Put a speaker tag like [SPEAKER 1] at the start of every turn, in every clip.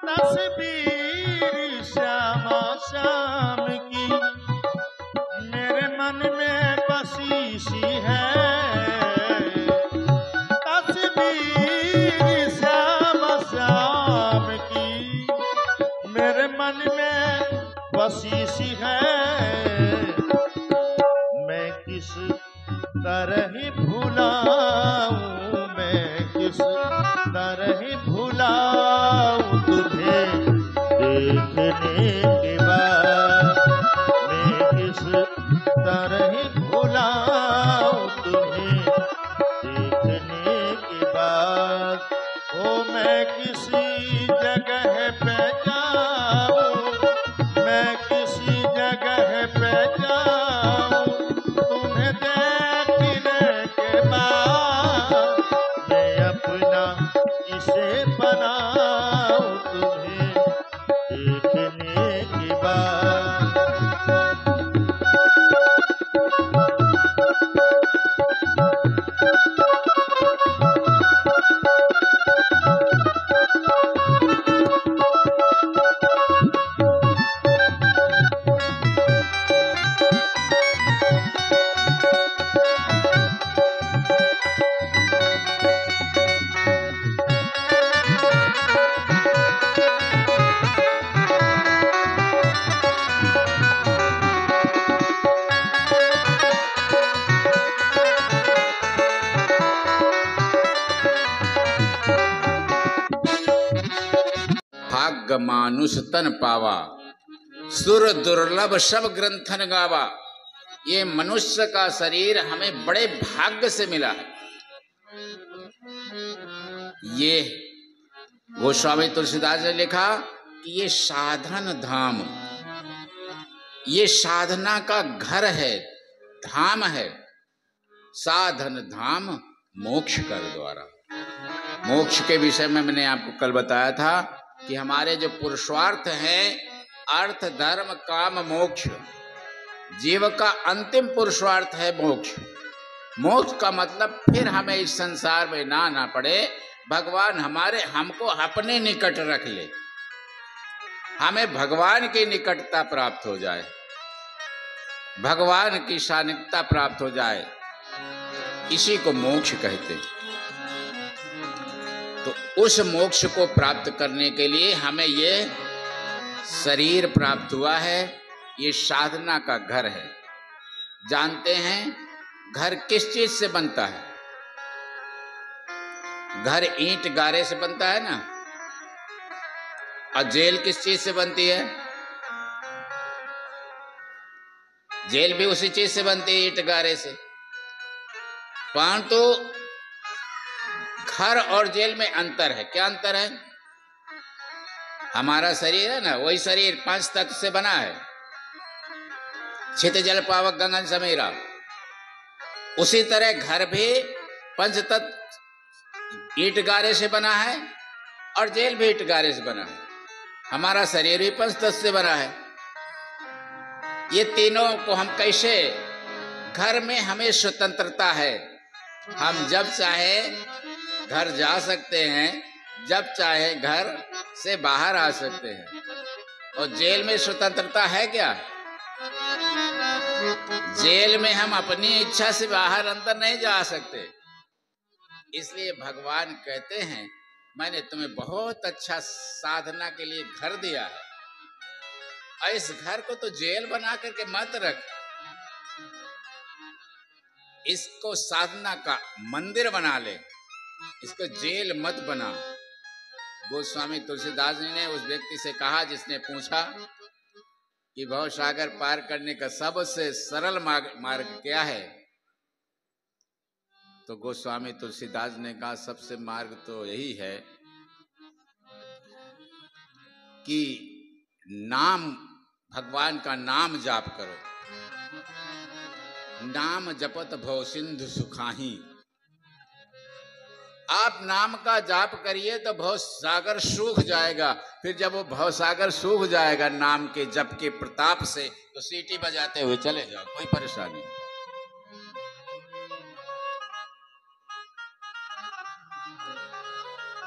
[SPEAKER 1] तस्वीर श्यामा श्याम की मेरे मन में बसी सी है। तस्वीर श्यामा श्याम की मेरे मन में बसी सी है। मैं किस तरह ही भुलाऊं, मैं किस तरह ही भुलाऊं तुझे देखने के बाद। मैं किस तरह ही भुलाऊं तुम्हें देखने के बाद। ओ मैं किसी जगह पे जाऊं, मैं किसी जगह पे जाऊं तुम्हें देखने के बाद। मैं अपना किसे बनाऊं तुम्हें देखने के बाद।
[SPEAKER 2] भाग्य मानुष तन पावा, सुर दुर्लभ सब ग्रंथन गावा। ये मनुष्य का शरीर हमें बड़े भाग्य से मिला है। ये गोस्वामी तुलसीदास ने लिखा कि ये साधन धाम, ये साधना का घर है, धाम है। साधन धाम मोक्ष कर द्वारा। मोक्ष के विषय में मैंने आपको कल बताया था कि हमारे जो पुरुषार्थ हैं, अर्थ धर्म काम मोक्ष, जीव का अंतिम पुरुषार्थ है मोक्ष। मोक्ष का मतलब फिर हमें इस संसार में ना आना पड़े, भगवान हमको अपने निकट रख ले, हमें भगवान की निकटता प्राप्त हो जाए, भगवान की सानिध्यता प्राप्त हो जाए, इसी को मोक्ष कहते हैं। तो उस मोक्ष को प्राप्त करने के लिए हमें ये शरीर प्राप्त हुआ है। ये साधना का घर है। जानते हैं घर किस चीज से बनता है? घर ईंट गारे से बनता है ना। और जेल किस चीज से बनती है? जेल भी उसी चीज से बनती है, ईंट गारे से। परंतु घर और जेल में अंतर है। क्या अंतर है? हमारा शरीर है ना, वही शरीर 5 तत्व से बना है, छित जल पावक गगन समीरा। उसी तरह घर भी 5 तत्व ईंट गारे से बना है और जेल भी ईंट गारे से बना है। हमारा शरीर भी 5 तत्व से बना है। ये तीनों को हम कैसे, घर में हमें स्वतंत्रता है, हम जब चाहे घर जा सकते हैं, जब चाहे घर से बाहर आ सकते हैं। और जेल में स्वतंत्रता है क्या? जेल में हम अपनी इच्छा से बाहर अंदर नहीं जा सकते। इसलिए भगवान कहते हैं मैंने तुम्हें बहुत अच्छा साधना के लिए घर दिया है, और इस घर को तो जेल बना करके मत रख, इसको साधना का मंदिर बना ले, इसको जेल मत बना। गोस्वामी तुलसीदास जी ने उस व्यक्ति से कहा जिसने पूछा कि भव सागर पार करने का सबसे सरल मार्ग क्या है? तो गोस्वामी तुलसीदास ने कहा सबसे मार्ग तो यही है कि नाम, भगवान का नाम जाप करो। नाम जपत भव सिंधु सुखाही। आप नाम का जाप करिए तो भव सागर सूख जाएगा। फिर जब वो भव सागर सूख जाएगा नाम के जप के प्रताप से, तो सीटी बजाते हुए चले जाओ, कोई परेशानी नहीं।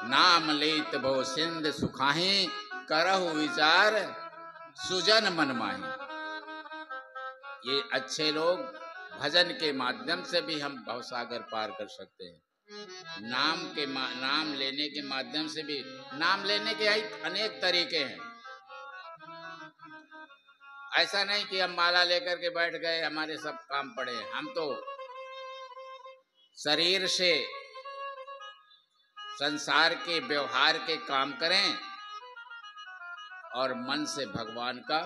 [SPEAKER 2] नाम लेत भव सिंध सुखाही, करहु विचार सुजन मन माही। ये अच्छे लोग भजन के माध्यम से भी हम भवसागर पार कर सकते हैं। नाम लेने के माध्यम से भी, नाम लेने के अनेक तरीके हैं। ऐसा नहीं कि हम माला लेकर के बैठ गए, हमारे सब काम पड़े। हम तो शरीर से संसार के व्यवहार के काम करें और मन से भगवान का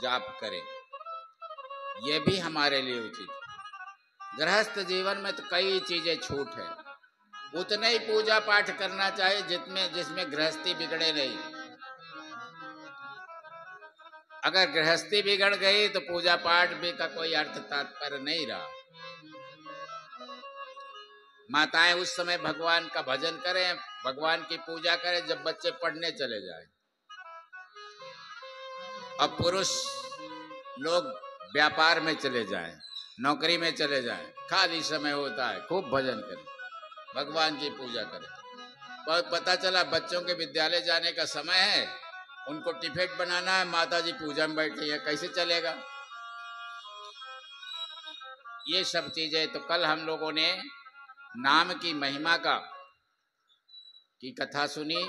[SPEAKER 2] जाप करें, यह भी हमारे लिए उचित। गृहस्थ जीवन में तो कई चीजें छूट है, उतने ही पूजा पाठ करना चाहिए जिसमें गृहस्थी बिगड़े नहीं। अगर गृहस्थी बिगड़ गई तो पूजा पाठ भी का कोई अर्थ तात्पर्य नहीं रहा। माताएं उस समय भगवान का भजन करें, भगवान की पूजा करें जब बच्चे पढ़ने चले जाएं, और पुरुष लोग व्यापार में चले जाएं, नौकरी में चले जाएं, खाली समय होता है खूब भजन करें, भगवान की पूजा करें। बहुत पता चला बच्चों के विद्यालय जाने का समय है, उनको टिफिन बनाना है, माता जी पूजा में बैठी है, कैसे चलेगा? ये सब चीजें तो कल हम लोगों ने नाम की महिमा की कथा सुनी।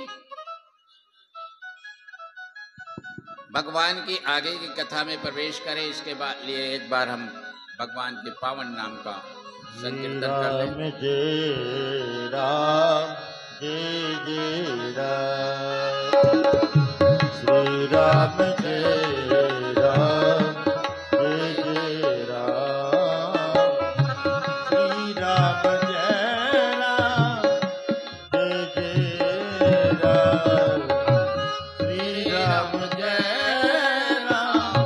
[SPEAKER 2] भगवान की आगे की कथा में प्रवेश करें, इसके बाद लिए एक बार हम भगवान के पावन नाम का संकीर्तन कर लें।
[SPEAKER 1] जय राम जय जय राम, श्री राम जय राम जय जय राम, श्री राम जय राम जय जय राम, श्री राम जय राम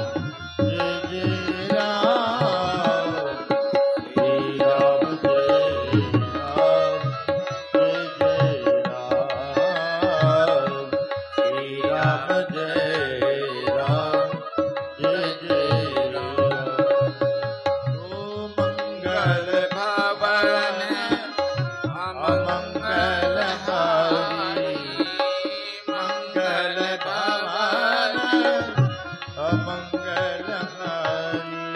[SPEAKER 1] जय जय राम, श्री राम जय राम जय जय राम, श्री राम जय राम जय जय राम। ओ मंगल
[SPEAKER 2] भवन
[SPEAKER 1] अमंगल हारी, मंगल भवन अमंगल हारी,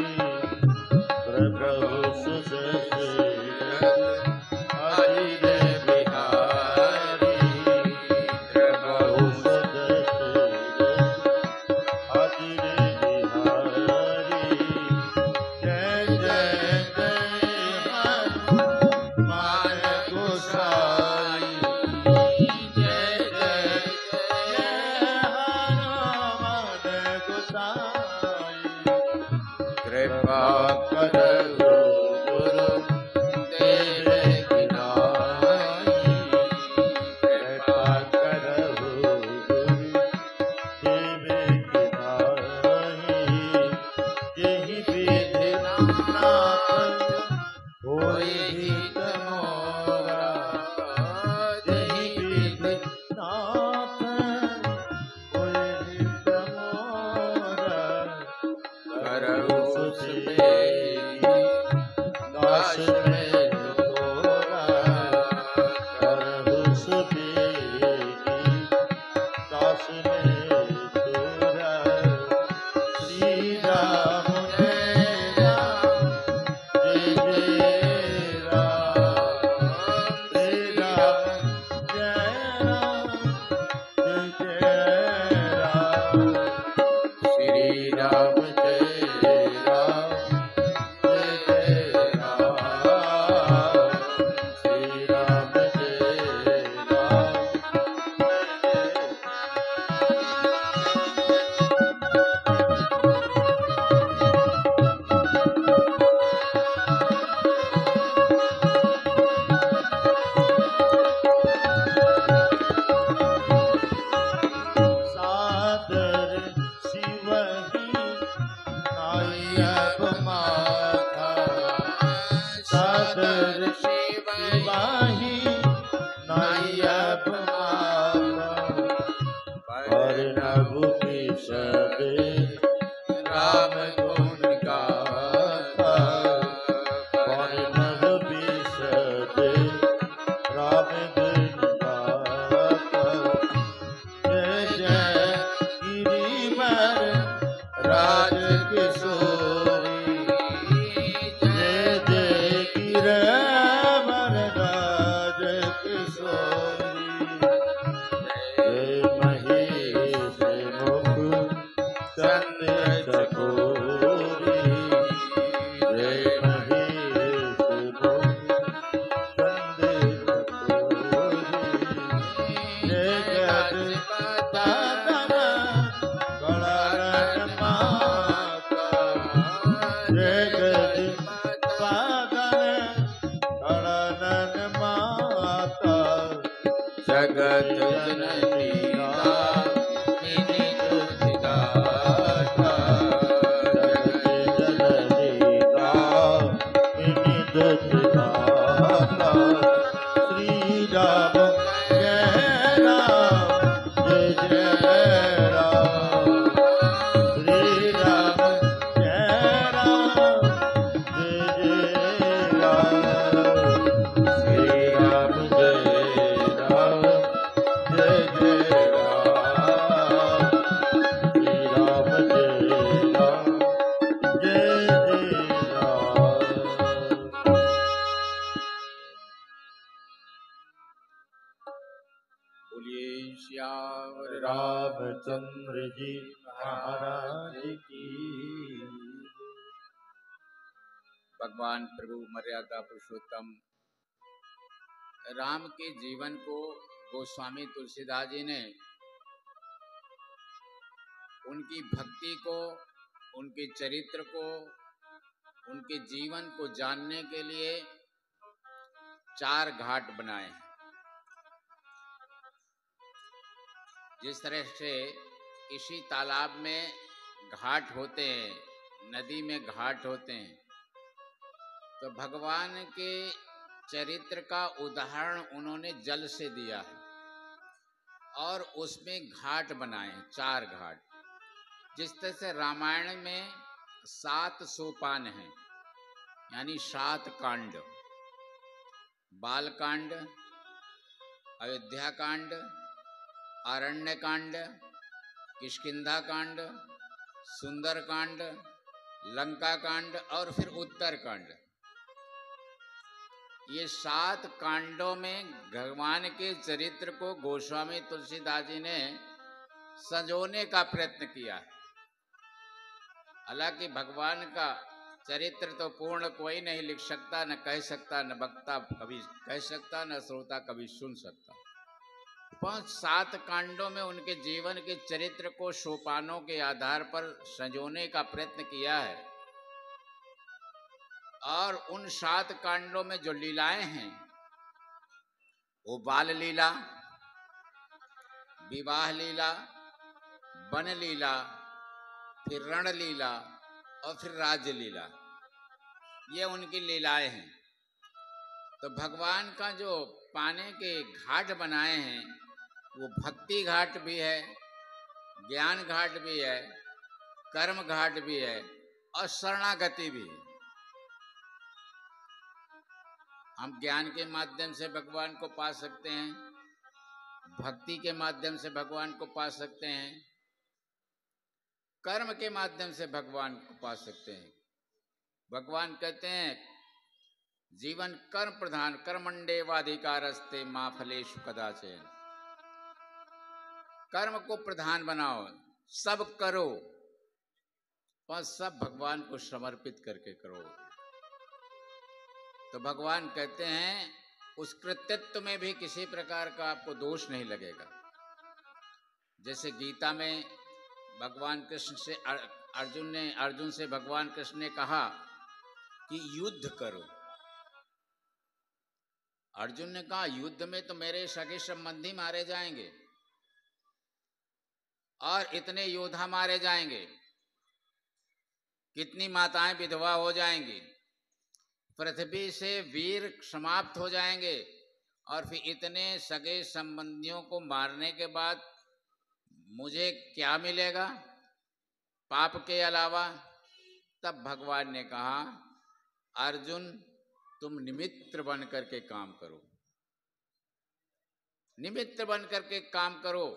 [SPEAKER 1] प्रभु सुदशरथ अजिर बिहारी, प्रभु सुदशरथ अजिर बिहारी। जय जय जय हनुमान गोसाई, जय जय जय हनुमान गोसाई,
[SPEAKER 2] कृपा
[SPEAKER 1] करहु गुरु तेरे की नाई, कृपा करहु गुरु तेरे की नाई, यही विधि नाथ होय हित मोरा, यही विधि नाथ होय हित मोरा,
[SPEAKER 2] करहु
[SPEAKER 1] दास में तोरा, करहु सुबेगी दास में तोरा, श्री राम जय राम जय जय राम, श्री राम जय राम जय जय राम, श्री राम जय राम जय जय राम, श्री राम जय राम जय जय पादन गणन माता जगति पादन गणन माता
[SPEAKER 2] जगत जननी दामिनी दुधिदाता
[SPEAKER 1] दुधिदाता श्री राम जय राम जय जय राम श्री राम जय राम जय जय राम श्री राम जय राम जय जय राम श्री राम जय राम जय जय राम।
[SPEAKER 2] बोलिए श्यावर
[SPEAKER 1] रामचंद्र जी महाराज की।
[SPEAKER 2] भगवान प्रभु मर्यादा पुरुषोत्तम राम के जीवन को गोस्वामी तुलसीदास जी ने उनकी भक्ति को, उनके चरित्र को, उनके जीवन को जानने के लिए 4 घाट बनाए हैं। जिस तरह से इसी तालाब में घाट होते हैं, नदी में घाट होते हैं, तो भगवान के चरित्र का उदाहरण उन्होंने जल से दिया है और उसमें घाट बनाए हैं, 4 घाट। जिस तरह से रामायण में 7 सोपान हैं, यानी 7 कांड, बाल कांड, अयोध्या कांड, आरण्य कांड, किष्किंधा कांड, सुंदर कांड, लंका कांड और फिर उत्तर कांड। ये 7 कांडों में भगवान के चरित्र को गोस्वामी तुलसीदास जी ने संजोने का प्रयत्न किया है। हालांकि भगवान का चरित्र तो पूर्ण कोई नहीं लिख सकता, न कह सकता, न वक्ता कभी कह सकता, न श्रोता कभी सुन सकता। 5-7 कांडों में उनके जीवन के चरित्र को सोपानों के आधार पर संजोने का प्रयत्न किया है। और उन 7 कांडों में जो लीलाएं हैं वो बाल लीला, विवाह लीला, वन लीला, फिर रण लीला और फिर राज्य लीला, ये उनकी लीलाएं हैं। तो भगवान का जो पाने के घाट बनाए हैं वो भक्ति घाट भी है, ज्ञान घाट भी है, कर्म घाट भी है और शरणागति भी है। हम ज्ञान के माध्यम से भगवान को पा सकते हैं, भक्ति के माध्यम से भगवान को पा सकते हैं, कर्म के माध्यम से भगवान को पा सकते हैं। भगवान कहते हैं जीवन कर्म प्रधान, कर्मण्डेवाधिकारस्ते मां फलेषु कदाचन। कर्म को प्रधान बनाओ, सब करो और सब भगवान को समर्पित करके करो। तो भगवान कहते हैं उस कृतित्व में भी किसी प्रकार का आपको दोष नहीं लगेगा। जैसे गीता में भगवान कृष्ण से अर्जुन से भगवान कृष्ण ने कहा कि युद्ध करो। अर्जुन ने कहा युद्ध में तो मेरे सगे संबंधी मारे जाएंगे और इतने योद्धा मारे जाएंगे, कितनी माताएं विधवा हो जाएंगी, पृथ्वी से वीर समाप्त हो जाएंगे और फिर इतने सगे संबंधियों को मारने के बाद मुझे क्या मिलेगा पाप के अलावा। तब भगवान ने कहा अर्जुन तुम निमित्त बन करके काम करो, निमित्त बन करके काम करो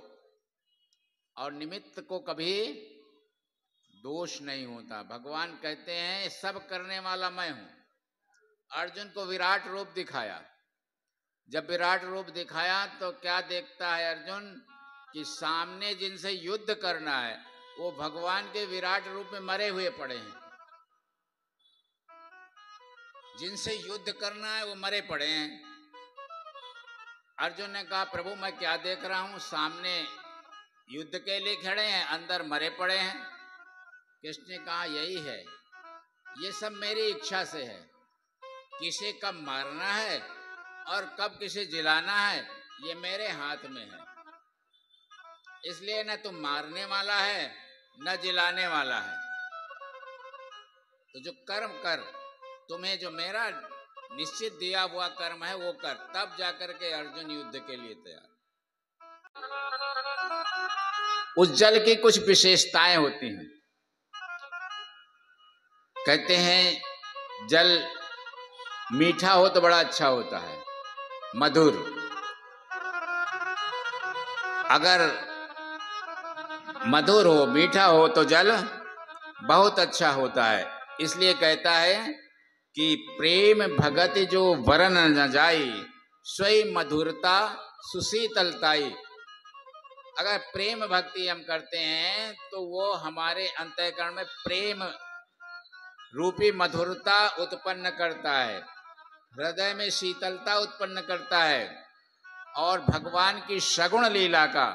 [SPEAKER 2] और निमित्त को कभी दोष नहीं होता। भगवान कहते हैं सब करने वाला मैं हूं। अर्जुन को विराट रूप दिखाया, जब विराट रूप दिखाया तो क्या देखता है अर्जुन कि सामने जिनसे युद्ध करना है वो भगवान के विराट रूप में मरे हुए पड़े हैं। जिनसे युद्ध करना है वो मरे पड़े हैं। अर्जुन ने कहा प्रभु मैं क्या देख रहा हूं, सामने युद्ध के लिए खड़े हैं, अंदर मरे पड़े हैं। कृष्ण ने कहा यही है, ये सब मेरी इच्छा से है। किसे कब मारना है और कब किसे जिलाना है ये मेरे हाथ में है। इसलिए न तुम मारने वाला है न जिलाने वाला है। तो जो कर्म कर, तुम्हें जो मेरा निश्चित दिया हुआ कर्म है वो कर, तब जाकर के अर्जुन युद्ध के लिए तैयार। उस जल की कुछ विशेषताएं होती हैं। कहते हैं जल मीठा हो तो बड़ा अच्छा होता है, मधुर। अगर मधुर हो, मीठा हो तो जल बहुत अच्छा होता है। इसलिए कहता है कि प्रेम भगत जो वरन न जाई, स्वयं मधुरता सुशीतलताई। अगर प्रेम भक्ति हम करते हैं तो वो हमारे अंतःकरण में प्रेम रूपी मधुरता उत्पन्न करता है, हृदय में शीतलता उत्पन्न करता है। और भगवान की सगुण लीला का,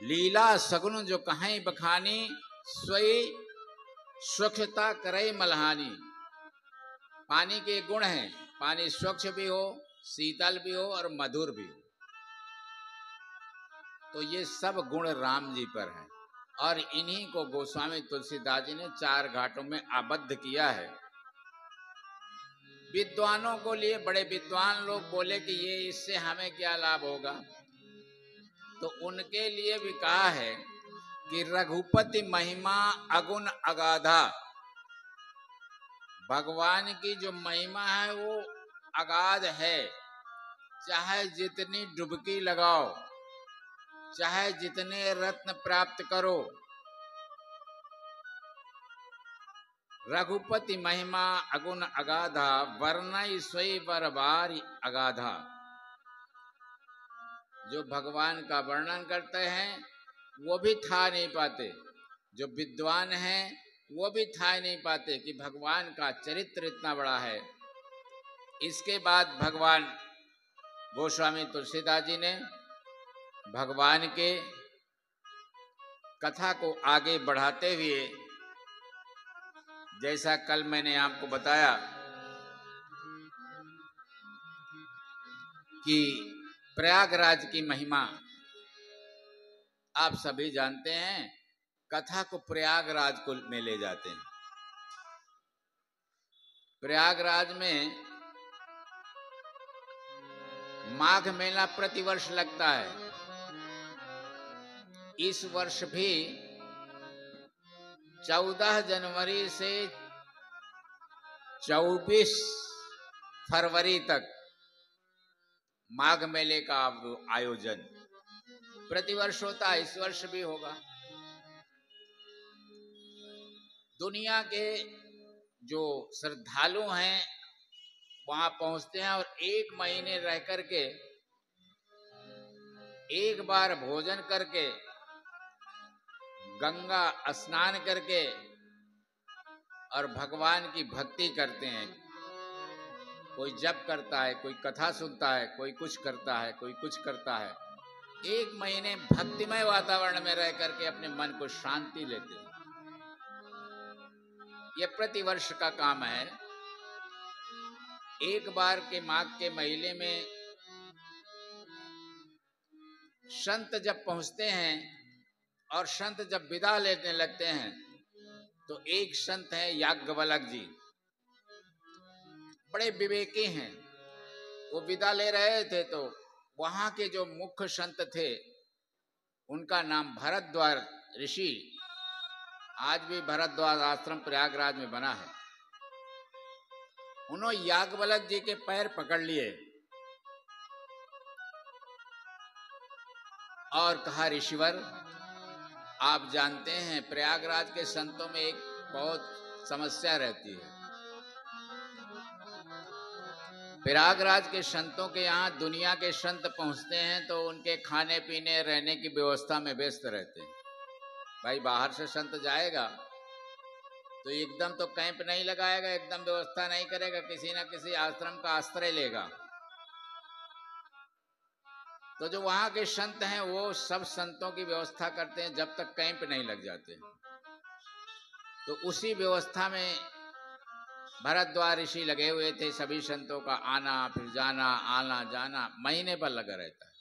[SPEAKER 2] लीला सगुण जो कहीं बखानी, स्वयं स्वच्छता करे मलहानी। पानी के गुण हैं, पानी स्वच्छ भी हो, शीतल भी हो और मधुर भी हो। तो ये सब गुण राम जी पर हैं और इन्हीं को गोस्वामी तुलसीदास जी ने 4 घाटों में आबद्ध किया है। विद्वानों को लिए, बड़े विद्वान लोग बोले कि ये इससे हमें क्या लाभ होगा, तो उनके लिए भी कहा है कि रघुपति महिमा अगुण अगाधा। भगवान की जो महिमा है वो अगाध है। चाहे जितनी डुबकी लगाओ, चाहे जितने रत्न प्राप्त करो, रघुपति महिमा अगुण अगाधा, वर्णय सोई बरबारी अगाधा। जो भगवान का वर्णन करते हैं वो भी था नहीं पाते, जो विद्वान हैं वो भी था नहीं पाते कि भगवान का चरित्र इतना बड़ा है। इसके बाद भगवान गोस्वामी तुलसीदास जी ने भगवान के कथा को आगे बढ़ाते हुए, जैसा कल मैंने आपको बताया कि प्रयागराज की महिमा आप सभी जानते हैं। कथा को प्रयागराज को में ले जाते हैं। प्रयागराज में माघ मेला प्रतिवर्ष लगता है। इस वर्ष भी 14 जनवरी से 24 फरवरी तक माघ मेले का आयोजन प्रतिवर्ष होता है, इस वर्ष भी होगा। दुनिया के जो श्रद्धालु हैं वहां पहुंचते हैं और 1 महीने रह करके एक बार भोजन करके, गंगा स्नान करके और भगवान की भक्ति करते हैं। कोई जप करता है, कोई कथा सुनता है, कोई कुछ करता है, कोई कुछ करता है। 1 महीने भक्तिमय वातावरण में रह करके अपने मन को शांति लेते हैं। यह प्रतिवर्ष का काम है। एक बार के माघ के महीने में संत जब पहुंचते हैं और संत जब विदा लेने लगते हैं, तो एक संत हैं याज्ञवल्क्य जी, बड़े विवेकी हैं। वो विदा ले रहे थे तो वहां के जो मुख्य संत थे उनका नाम भरद्वाज ऋषि, आज भी भरद्वाज आश्रम प्रयागराज में बना है। उन्होंने याज्ञवल्क्य जी के पैर पकड़ लिए और कहा, ऋषिवर आप जानते हैं प्रयागराज के संतों में एक बहुत समस्या रहती है। प्रयागराज के संतों के यहाँ दुनिया के संत पहुंचते हैं तो उनके खाने पीने रहने की व्यवस्था में व्यस्त रहते हैं। भाई बाहर से संत जाएगा तो एकदम तो कैंप नहीं लगाएगा, एकदम व्यवस्था नहीं करेगा, किसी ना किसी आश्रम का आश्रय लेगा। तो जो वहां के संत हैं वो सब संतों की व्यवस्था करते हैं जब तक कैंप नहीं लग जाते। तो उसी व्यवस्था में भरद्वाज ऋषि लगे हुए थे। सभी संतों का आना फिर जाना, आना जाना महीने भर लगा रहता है।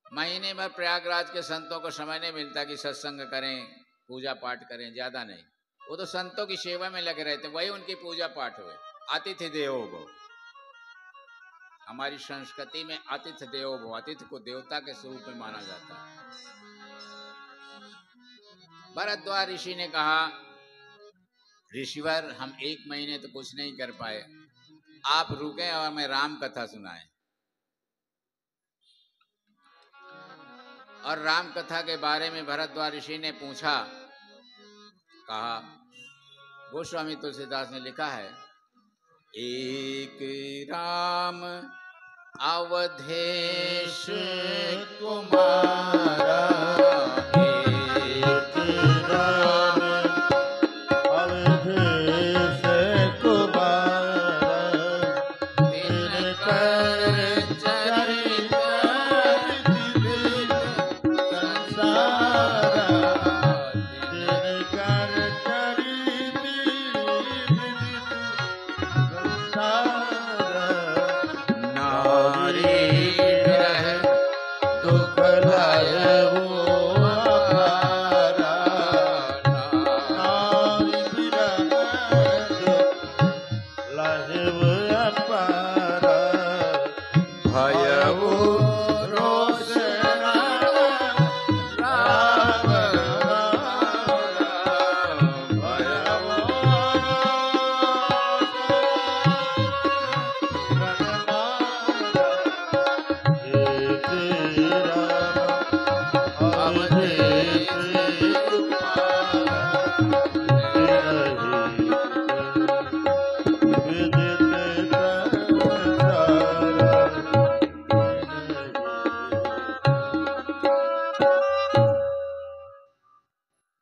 [SPEAKER 2] महीने भर प्रयागराज के संतों को समय नहीं मिलता कि सत्संग करें, पूजा पाठ करें, ज्यादा नहीं। वो तो संतों की सेवा में लगे रहते, वही उनकी पूजा पाठ हुए। अतिथि देवो भव, हमारी संस्कृति में अतिथि देवो भव, अतिथि को देवता के स्वरूप में माना जाता है। भरद्वाज ऋषि ने कहा, ऋषिवर हम 1 महीने तो कुछ नहीं कर पाए, आप रुके और हमें राम कथा सुनाएं। और राम कथा के बारे में भरद्वाज ऋषि ने पूछा। कहा, गोस्वामी तुलसीदास ने लिखा है, एक राम अवधेश कुमारा,
[SPEAKER 1] एक राम अवधेश कुमारा,
[SPEAKER 2] तिनकर चरित
[SPEAKER 1] संसारा, तिनकर चरित संसारा,
[SPEAKER 2] नारी विरह दुख
[SPEAKER 1] लहवो अपारा, नारी विरह लहवो अपारा,
[SPEAKER 2] भयउ
[SPEAKER 1] रोषना
[SPEAKER 2] राम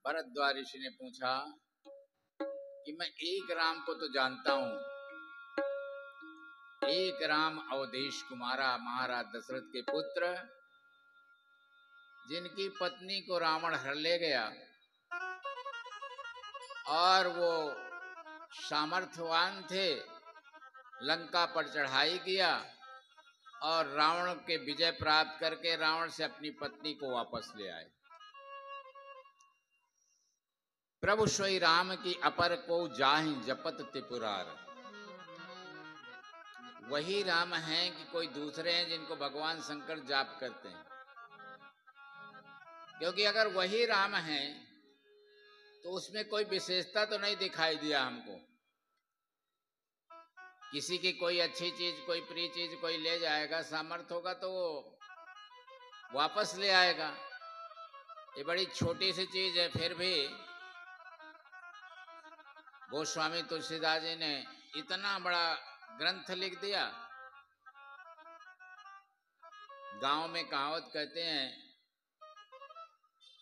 [SPEAKER 2] भरद्वाज ऋषि ने पूछा कि मैं एक राम को तो जानता हूं, एक राम अवधेश कुमारा, महाराज दशरथ के पुत्र, जिनकी पत्नी को रावण हर ले गया और वो सामर्थ्यवान थे, लंका पर चढ़ाई किया और रावण के विजय प्राप्त करके रावण से अपनी पत्नी को वापस ले आए। प्रभु श्री राम की अपर को जाहि जपत त्रिपुरार, वही राम हैं कि कोई दूसरे हैं जिनको भगवान शंकर जाप करते हैं? क्योंकि अगर वही राम हैं तो उसमें कोई विशेषता तो नहीं दिखाई दिया हमको। किसी की कोई अच्छी चीज, कोई प्रिय चीज कोई ले जाएगा, सामर्थ्य होगा तो वो वापस ले आएगा। ये बड़ी छोटी सी चीज है, फिर भी गोस्वामी तुलसीदास जी ने इतना बड़ा ग्रंथ लिख दिया। गांव में कहावत कहते हैं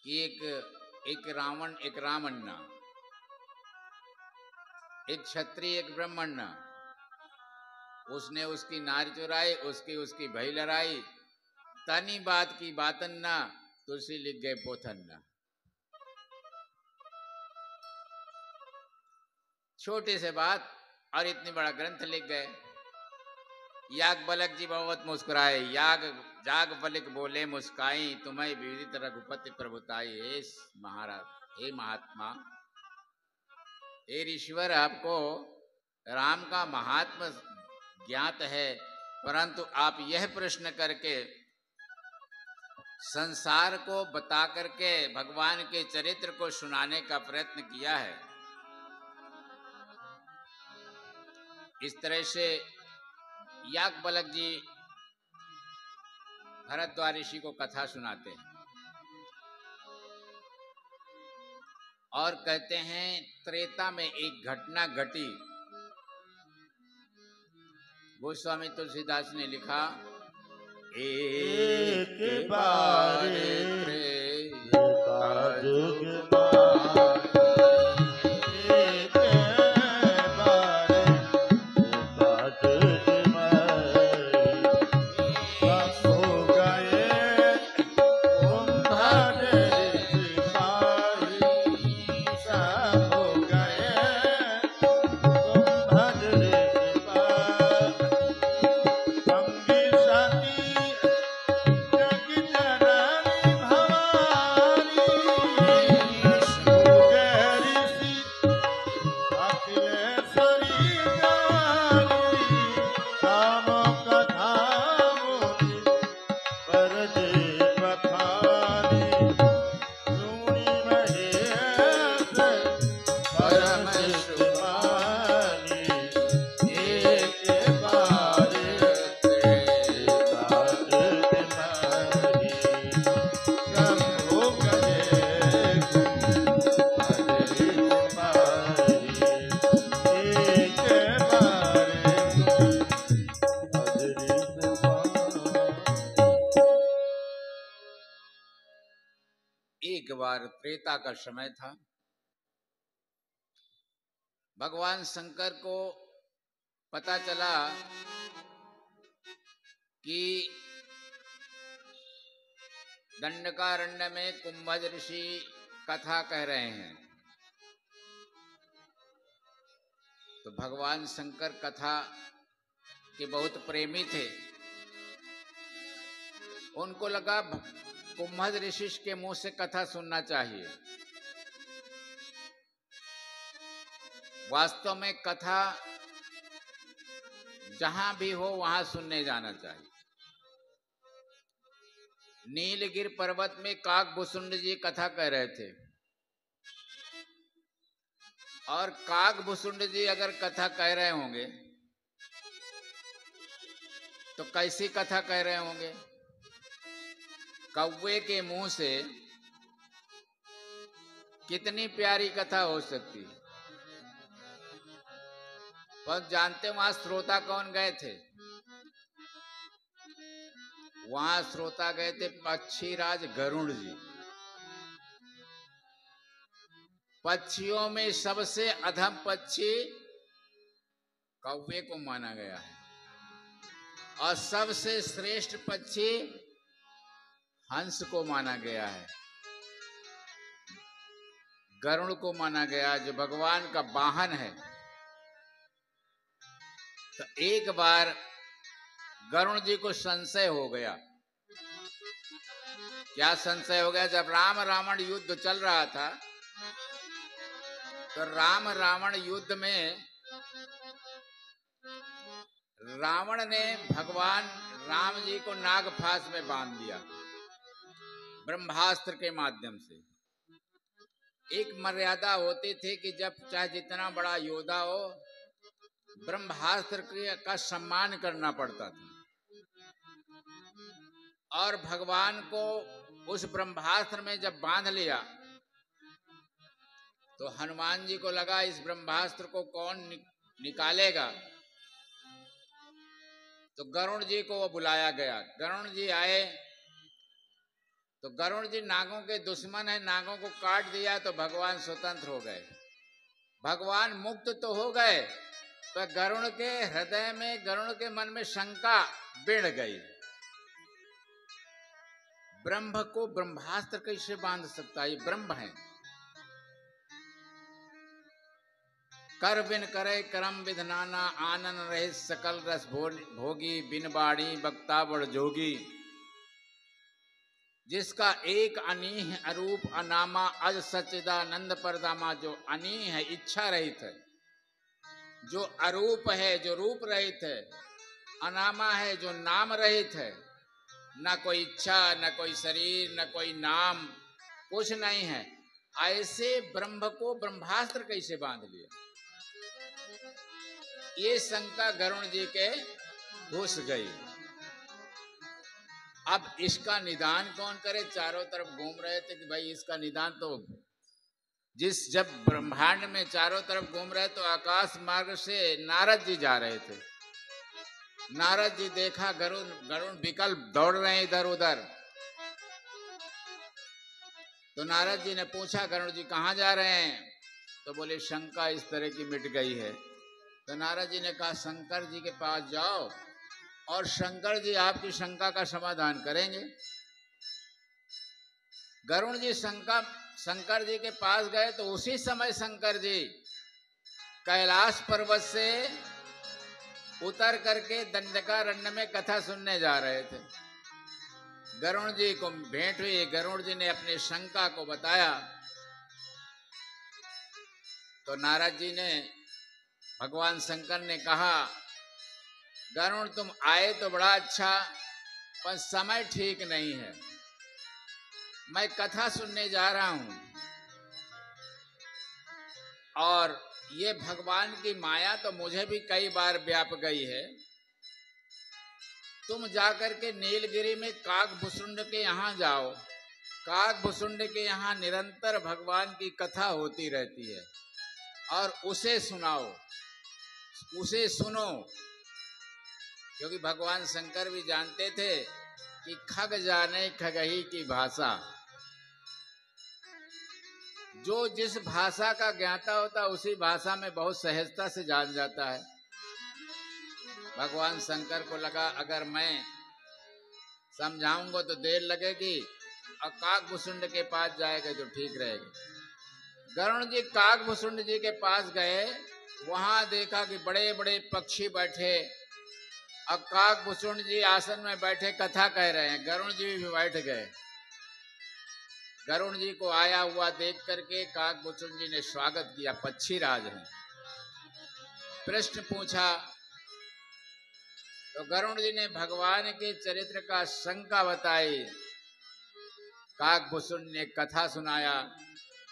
[SPEAKER 2] कि एक रावण एक रामन्ना, एक क्षत्रिय एक ब्राह्मणना। उसने उसकी नारी चुराई, उसकी भई लड़ाई, तनी बात की बातन्ना, तुलसी लिख गए पोथन्ना। छोटे से बात और इतनी बड़ा ग्रंथ लिख गए। याग बलक जी बहुत मुस्कुराए, जाग बलक बोले मुस्काई, तुम्हें विदित रघुपति प्रभुताई। हे महाराज, हे महात्मा, हे ईश्वर, आपको राम का महात्मा ज्ञात है, परंतु आप यह प्रश्न करके संसार को बता करके भगवान के चरित्र को सुनाने का प्रयत्न किया है। इस तरह से याज्ञवल्क्य जी भरद्वाज ऋषि को कथा सुनाते हैं और कहते हैं त्रेता में एक घटना घटी। गोस्वामी तुलसीदास ने लिखा, एक बार त्रेता युग
[SPEAKER 1] हो गए
[SPEAKER 2] एक बार त्रेता का समय था। भगवान शंकर को पता चला कि दंडकारण्य में कुंभज ऋषि कथा कह रहे हैं। तो भगवान शंकर कथा के बहुत प्रेमी थे। उनको लगा कुंभज ऋषि के मुंह से कथा सुनना चाहिए। वास्तव में कथा जहां भी हो वहां सुनने जाना चाहिए। नीलगिर पर्वत में काकभूषुंड जी कथा कह रहे थे, और काकभूषुंड जी अगर कथा कह रहे होंगे तो कैसी कथा कह रहे होंगे? कौवे के मुंह से कितनी प्यारी कथा हो सकती है। पर जानते वहां श्रोता कौन गए थे? वहां श्रोता गए थे पक्षीराज गरुड़ जी। पक्षियों में सबसे अधम पक्षी कौवे को माना गया है, और सबसे श्रेष्ठ पक्षी हंस को माना गया है, गरुड़ को माना गया, जो भगवान का वाहन है। तो एक बार गरुड़ जी को संशय हो गया। क्या संशय हो गया? जब राम रावण युद्ध चल रहा था, तो राम रावण युद्ध में रावण ने भगवान राम जी को नागफास में बांध दिया ब्रह्मास्त्र के माध्यम से। एक मर्यादा होती थी कि जब चाहे जितना बड़ा योद्धा हो, ब्रह्मास्त्र का सम्मान करना पड़ता था। और भगवान को उस ब्रह्मास्त्र में जब बांध लिया, तो हनुमान जी को लगा इस ब्रह्मास्त्र को कौन निकालेगा। तो गरुड़ जी को वो बुलाया गया। गरुड़ जी आए तो गरुड़ जी नागों के दुश्मन है, नागों को काट दिया तो भगवान स्वतंत्र हो गए। भगवान मुक्त तो हो गए, तो गरुड़ के हृदय में, गरुड़ के मन में शंका बिड़ गई। ब्रह्म को ब्रह्मास्त्र कैसे बांध सकता है? ये ब्रह्म है। कर बिन करे करम विधनाना, आनन रहे सकल रस भोगी, बिन बाणी बक्ता बड़ जोगी। जिसका एक अनीह अरूप अनामा, अज सच्चिदानंद परदामा। जो अनीह है, इच्छा रहित है, जो अरूप है, जो रूप रहित है, अनामा है, जो नाम रहित है, ना कोई इच्छा, ना कोई शरीर, ना कोई नाम, कुछ नहीं है। ऐसे ब्रह्म को ब्रह्मास्त्र कैसे बांध लिया? ये शंका गरुड़ जी के घुस गई। अब इसका निदान कौन करे? चारों तरफ घूम रहे थे कि भाई इसका निदान तो जब ब्रह्मांड में चारों तरफ घूम रहे, तो आकाश मार्ग से नारद जी जा रहे थे। नारद जी देखा गरुड़ विकल दौड़ रहे हैं इधर उधर। तो नारद जी ने पूछा, गरुड़ जी कहाँ जा रहे हैं? तो बोले शंका इस तरह की मिट गई है। तो नारद जी ने कहा शंकर जी के पास जाओ, और शंकर जी आपकी शंका का समाधान करेंगे। गरुड़ जी शंकर जी के पास गए, तो उसी समय शंकर जी कैलाश पर्वत से उतर करके दंडकारण्य में कथा सुनने जा रहे थे। गरुड़ जी को भेंट हुई। गरुड़ जी ने अपनी शंका को बताया। तो नारद जी ने, भगवान शंकर ने कहा, गरुड़ तुम आए तो बड़ा अच्छा, पर समय ठीक नहीं है। मैं कथा सुनने जा रहा हूं, और ये भगवान की माया तो मुझे भी कई बार व्याप गई है। तुम जाकर के नीलगिरी में काकभूषुंड के यहाँ जाओ। काकभूषुंड के यहाँ निरंतर भगवान की कथा होती रहती है, और उसे सुनाओ, उसे सुनो। क्योंकि भगवान शंकर भी जानते थे कि खग जाने खगही की भाषा। जो जिस भाषा का ज्ञाता होता है उसी भाषा में बहुत सहजता से जान जाता है। भगवान शंकर को लगा अगर मैं समझाऊंगा तो देर लगेगी और काकभूषुंड के पास जाएगा तो ठीक रहेगा। गरुण जी काकभूषुंड जी के पास गए, वहां देखा कि बड़े बड़े पक्षी बैठे और काकभूषुंड जी आसन में बैठे कथा कह रहे हैं। गरुण जी भी बैठ गए। गरुण जी को आया हुआ देख करके काकभूषुंड जी ने स्वागत किया, पक्षी राज हैं। प्रश्न पूछा तो गरुण जी ने भगवान के चरित्र का शंका बताई। काकभूषुंड ने कथा सुनाया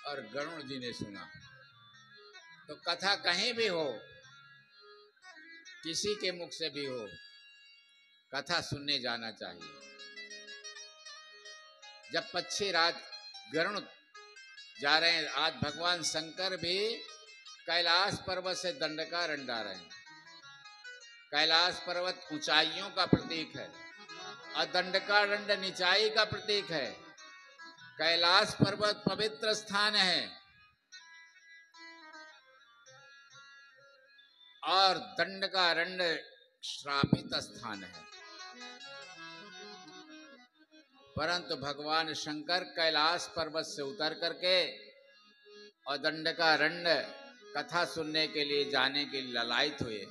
[SPEAKER 2] और गरुण जी ने सुना। तो कथा कहीं भी हो, किसी के मुख से भी हो, कथा सुनने जाना चाहिए। जब पक्षी राज गरुण जा रहे हैं, आज भगवान शंकर भी कैलाश पर्वत से दंडकारण्य आ रहे हैं। कैलाश पर्वत ऊंचाइयों का प्रतीक है और दंडकारण्य निचाई का प्रतीक है। कैलाश पर्वत पवित्र स्थान है और दंडकारण्य श्रापित स्थान है। परंतु भगवान शंकर कैलाश पर्वत से उतर करके और दंडकारण्य कथा सुनने के लिए जाने के लिए ललायित हुए।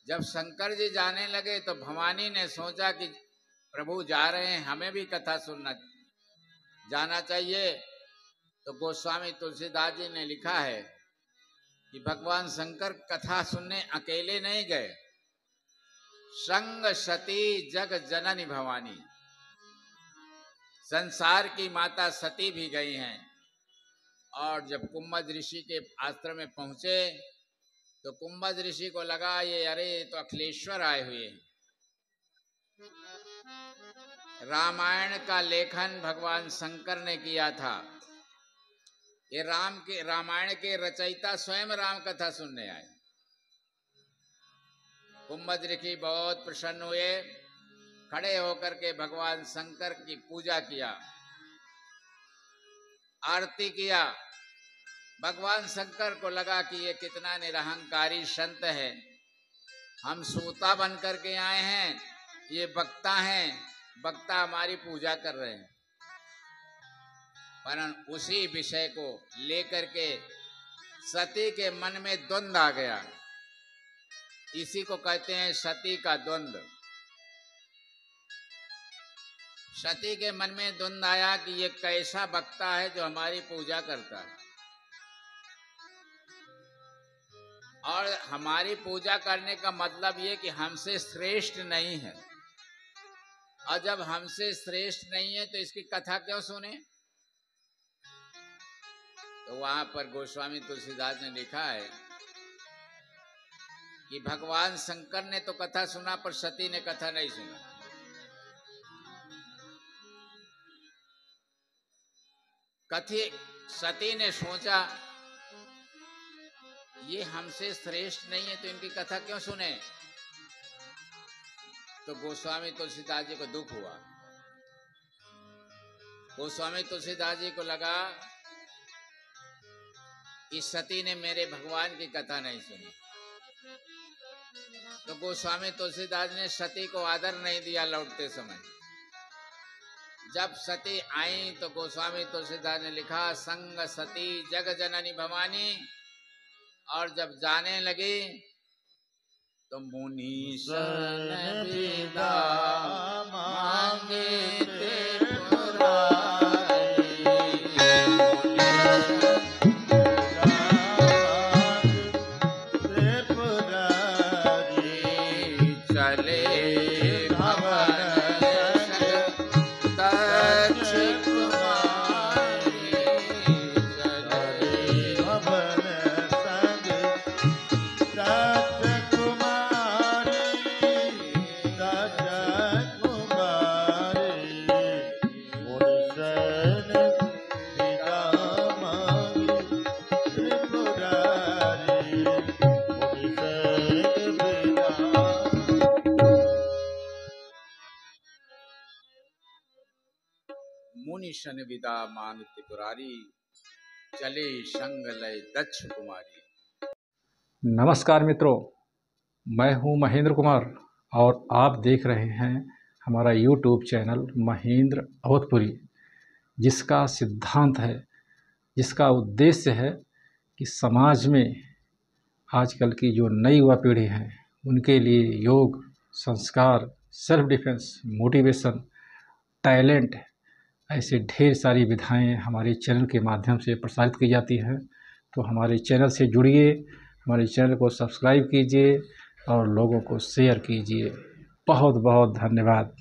[SPEAKER 2] जब शंकर जी जाने लगे तो भवानी ने सोचा कि प्रभु जा रहे हैं, हमें भी कथा सुनना जाना चाहिए। तो गोस्वामी तुलसीदास जी ने लिखा है कि भगवान शंकर कथा सुनने अकेले नहीं गए, संग सती जग जननी भवानी, संसार की माता सती भी गई हैं। और जब कुंभज ऋषि के आश्रम में पहुंचे तो कुंभज ऋषि को लगा ये अरे तो अखिलेश्वर आए हुए हैं। रामायण का लेखन भगवान शंकर ने किया था। ये रामायण के रचयिता स्वयं राम कथा सुनने आए। कुंभज ऋषि बहुत प्रसन्न हुए, खड़े होकर के भगवान शंकर की पूजा किया, आरती किया। भगवान शंकर को लगा कि ये कितना निरहंकारी संत है, हम सूता बन करके आए हैं, ये वक्ता हैं, वक्ता हमारी पूजा कर रहे हैं। परंतु उसी विषय को लेकर के सती के मन में द्वंद्व आ गया। इसी को कहते हैं सती का द्वंद्व। सती के मन में द्वंद्व आया कि ये कैसा वक्ता है जो हमारी पूजा करता है और हमारी पूजा करने का मतलब ये कि हमसे श्रेष्ठ नहीं है, और जब हमसे श्रेष्ठ नहीं है तो इसकी कथा क्यों सुने। तो वहां पर गोस्वामी तुलसीदास ने लिखा है कि भगवान शंकर ने तो कथा सुना पर सती ने कथा नहीं सुना। सती ने सोचा ये हमसे श्रेष्ठ नहीं है तो इनकी कथा क्यों सुने। तो गोस्वामी तुलसीदास जी को दुख हुआ। गोस्वामी तुलसीदास जी को लगा इस सती ने मेरे भगवान की कथा नहीं सुनी। तो गोस्वामी तुलसीदास ने सती को आदर नहीं दिया लौटते समय। जब सती आई तो गोस्वामी तुलसीदास ने लिखा संग सती जग जननी भवानी, और जब जाने लगी तो मुनीशन विदा मांगे मुनिशन विदा मांग त्रिपुरारी। चले संग लय दक्ष कुमारी।
[SPEAKER 3] नमस्कार मित्रों, मैं हूं महेंद्र कुमार और आप देख रहे हैं हमारा YouTube चैनल महेंद्र अवधपुरी, जिसका सिद्धांत है, जिसका उद्देश्य है कि समाज में आजकल की जो नई युवा पीढ़ी है उनके लिए योग, संस्कार, सेल्फ डिफेंस, मोटिवेशन, टैलेंट, ऐसे ढेर सारी विधाएं हमारे चैनल के माध्यम से प्रसारित की जाती हैं। तो हमारे चैनल से जुड़िए, हमारे चैनल को सब्सक्राइब कीजिए और लोगों को शेयर कीजिए। बहुत बहुत धन्यवाद।